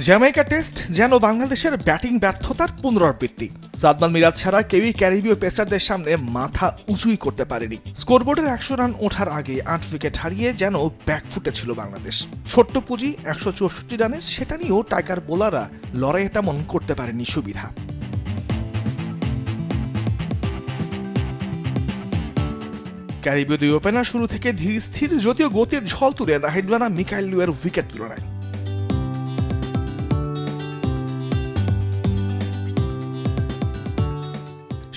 Jamaica test যেন বাংলাদেশের batting ব্যর্থতার পুনরাবৃত্তি। সাদমান মিরাজ ছাড়া কেউই ক্যারিবীয় পেসারদের সামনে মাথা উঁচুই করতে পারেনি। স্কোরবোর্ডের ১০০ রান ওঠার আগে ৮ উইকেট হারিয়ে যেন ব্যাকফুটে ছিল বাংলাদেশ। ছোট্ট পুঁজি ১৬৪ রানের, সেটা নিয়েও টাইগার বোলাররা লড়াইয়ে তেমন করতে পারেনি সুবিধা। ক্যারিবীয় দুই ওপেনার শুরু থেকে ধীর স্থির, যদিও গতির ঝল তুলে নাহিদ রানা মিকাইল লুয়ের উইকেট তুলে নেয়।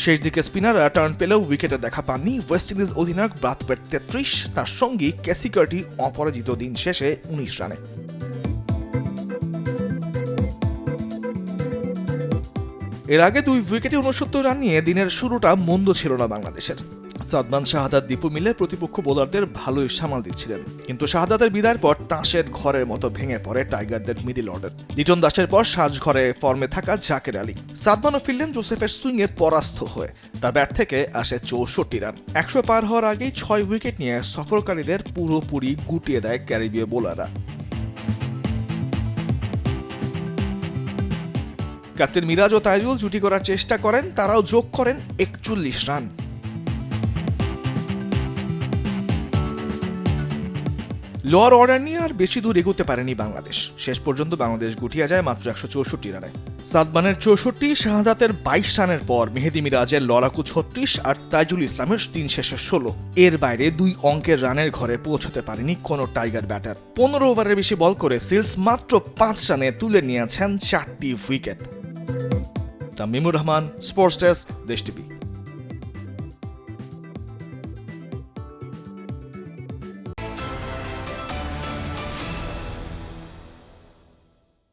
শেষ দিকে স্পিনাররা টার্ন পেলেও উইকেটে দেখা পাননি ওয়েস্ট ইন্ডিজ অধিনায়ক ব্রাথওয়েট ৩৩, তার সঙ্গী ক্যাসি কার্টি অপরাজিত দিন শেষে ১৯ রানে। এর আগে ২ উইকেটে ৬৯ রান নিয়ে দিনের শুরুটা মন্দ ছিল না বাংলাদেশের। সাদমান, শাহাদাত, দীপু মিলে প্রতিপক্ষ বোলারদের ভালোই সামাল দিচ্ছিলেন, কিন্তু শাহাদাতের বিদায়ের পর তাসের ঘরের মতো ভেঙে পড়ে টাইগারদের মিডল অর্ডার। লিটন দাসের পর সাজঘরে ফর্মে থাকা জাকের আলী, সাদমানও ফিরলেন জোসেফের সুইংয়ে পরাস্ত হয়ে। তার ব্যাট থেকে আসে ৬৪ রান। ১০০ পার হওয়ার আগেই ৬ উইকেট নিয়ে সফরকারীদের পুরোপুরি গুটিয়ে দেয় ক্যারিবীয় বোলাররা। ক্যাপ্টেন মিরাজ ও তাইজুল জুটি করার চেষ্টা করেন, তারাও যোগ করেন ৪১ রান। লোয়ার অর্ডার নিয়ে আর বেশি দূর এগোতে পারেনি বাংলাদেশ। শেষ পর্যন্ত বাংলাদেশ গুটিয়ে যায় মাত্র ১৬৪ রানে। সাদমানের ৬৪, শাহাদাতের ২২ রানের পর মেহেদী মিরাজের লড়াকু ৩৬ আর তাইজুল ইসলামের দিন শেষে ১৬। এর বাইরে ২ অঙ্কের রানের ঘরে পৌঁছতে পারেনি কোনো টাইগার ব্যাটার। ১৫ ওভারের বেশি বল করে সিলস মাত্র ৫ রানে তুলে নিয়েছেন ৪টি উইকেট। তামিমুর রহমান, স্পোর্টস ডেস্ক, দেশ টিভি।